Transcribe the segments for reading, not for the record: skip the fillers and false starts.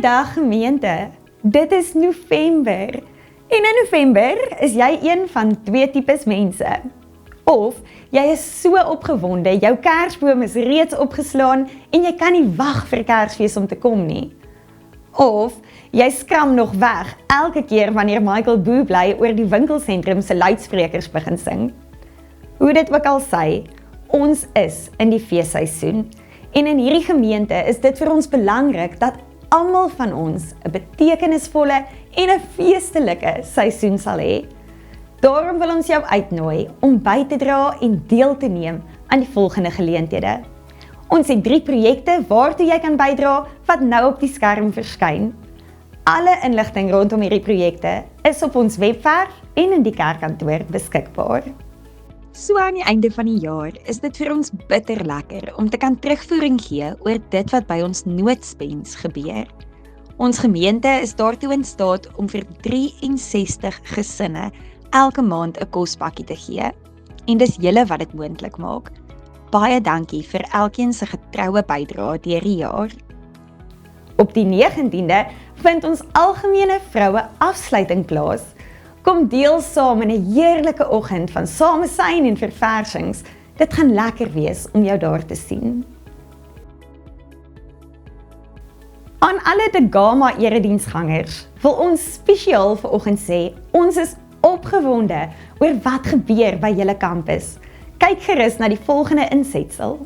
Goeiedag gemeente, dit is November. En in November is jy een van twee tipes mense. Of jy is so opgewonde, jou kersboom is reeds opgeslaan en jy kan nie wag vir Kersfees om te kom nie. Of jy skram nog weg elke keer wanneer Michael Bublé oor die winkelsentrum se luidsprekers begin sing. Hoe dit ook al sê, ons is in die feesseisoen. En in hierdie gemeente is dit vir ons belangrik dat almal van ons 'n betekenisvolle en 'n feestelike seisoen sal hê. Daarom wil ons jou uitnooi om by te dra en deel te neem aan die volgende geleenthede. Ons het 3 projekte waartoe jy kan bydra wat nou op die skerm verskyn. Alle inligting rondom hierdie projekte is op ons webwerf en in die kerkkantoor beskikbaar. So aan die einde van die jaar is dit vir ons bitter lekker om te kan terugvoering gee oor dit wat by ons noodspens gebeur. Ons gemeente is daartoe in staat om vir 63 gesinne elke maand 'n kospakkie te gee. En dis julle wat dit moontlik maak. Baie dankie vir elkeen se getroue bydrae deur die jaar. Op die 19de vind ons algemene vroue afsluiting plaas. Kom deel saam in 'n heerlike oggend van samesyn en verversings. Dit gaan lekker wees om jou daar te sien. Aan alle De Gama erediensgangers wil ons spesiaal vanoggend sê, ons is opgewonde oor wat gebeur by julle kampus. Kyk gerus na die volgende insetsel.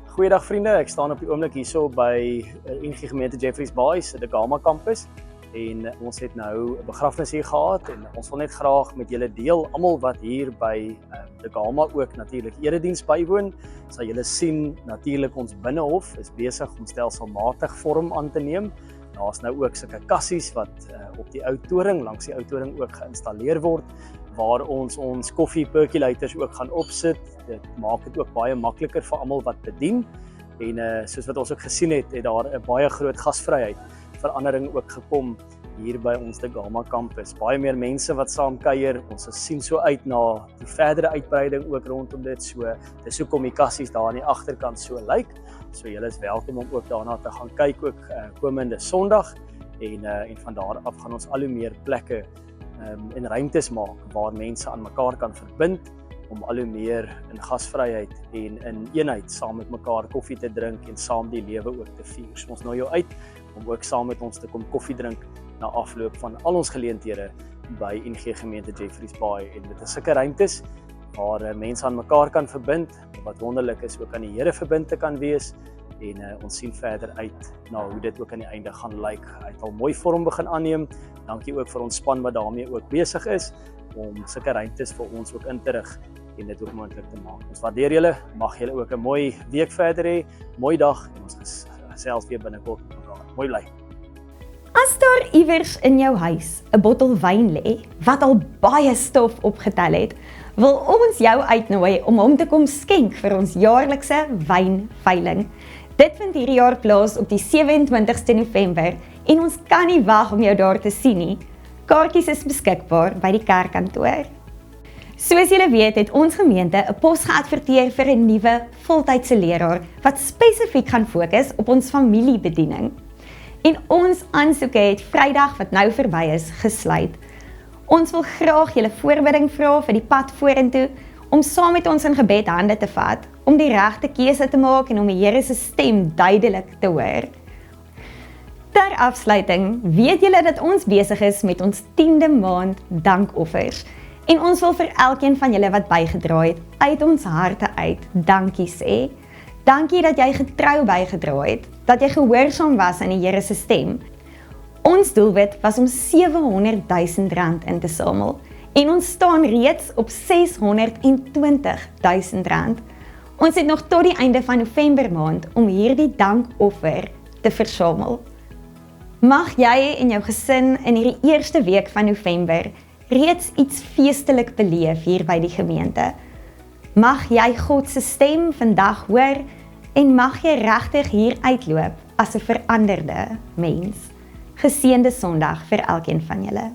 Goeiedag vriende, ek staan op die oomblik hierso by NG Gemeente Jeffreys Bay se De Gama kampus. En ons het nou 'n begrafnis hier gehad en ons wil net graag met julle deel, almal wat hier by De Gama ook natuurlik erediens bywoon, sal julle sien natuurlik ons binnehof is besig om stelselmatig vorm aan te neem. Daar's nou ook sulke kassies wat op die ou toring, langs die ou toring ook geïnstalleer word, waar ons koffie percolators ook gaan opsit. Dit maak dit ook baie makliker vir almal wat bedien. En soos wat ons ook gesien het, het daar 'n baie groot gasvryheid verandering ook gekom hier by ons De Gama kampus. Baie meer mense wat saam kuier. Ons sien so uit na die verdere uitbreiding ook rondom dit. So dis hoekom die kassies daar aan die agterkant so lyk. So julle is welkom om ook daarna te gaan kyk ook komende Sondag en van daar af gaan ons al hoe meer plekke en ruimtes maak waar mense aan mekaar kan verbind om al hoe meer in gasvryheid en in eenheid saam met mekaar koffie te drink en saam die lewe ook te vier. So ons nooi jou uit om ook saam met ons te kom koffie drink na afloop van al ons geleenthede by NG Gemeente Jeffreys Bay. En dit is sulke ruimtes waar mense aan mekaar kan verbind, wat wonderlik is ook aan die Here verbind te kan wees. En ons sien verder uit na hoe dit ook aan die einde gaan lyk. Hy het al mooi vorm begin aanneem. Dankie ook vir ons span wat daarmee ook besig is om sulke ruimtes vir ons ook in te rig en dit ook moontlik te maak. Ons waardeer julle, mag julle ook 'n mooi week verder hê, mooi dag en ons gesels weer binnekort met mekaar. Mooi bly. As daar iewers in jou huis 'n bottel wyn lê wat al baie stof opgetel het, wil ons jou uitnooi om hom te kom skenk vir ons jaarlikse wynveiling. Dit vind hierdie jaar plaas op die 27ste November en ons kan nie wag om jou daar te sien nie. Kaartjies is beskikbaar by die kerkkantoor. Soos julle weet, het ons gemeente 'n pos geadverteer vir 'n nuwe voltydse leraar wat spesifiek gaan fokus op ons familiebediening. En ons aansoeke het Vrydag wat nou verby is, gesluit. Ons wil graag julle voorbidding vra vir die pad vorentoe om saam met ons in gebed hande te vat, om die regte keuse te maak en om die Here se stem duidelik te hoor. Ter afsluiting, weet julle dat ons besig is met ons 10de maand dankoffers. En ons wil vir elkeen van julle wat bygedra het, uit ons harte uit, dankie sê. Dankie dat jy getrou bygedra het, dat jy gehoorsaam was aan die Here se stem. Ons doelwit was om R700,000 in te samel en ons staan reeds op R620,000. Ons het nog tot die einde van November maand om hierdie dankoffer te versamel. Mag jy en jou gesin in hierdie eerste week van November reeds iets feestelik beleef hier by die gemeente. Mag jy God se stem vandag hoor en mag jy regtig hier uitloop as 'n veranderde mens. Geseënde Sondag vir elkeen van julle.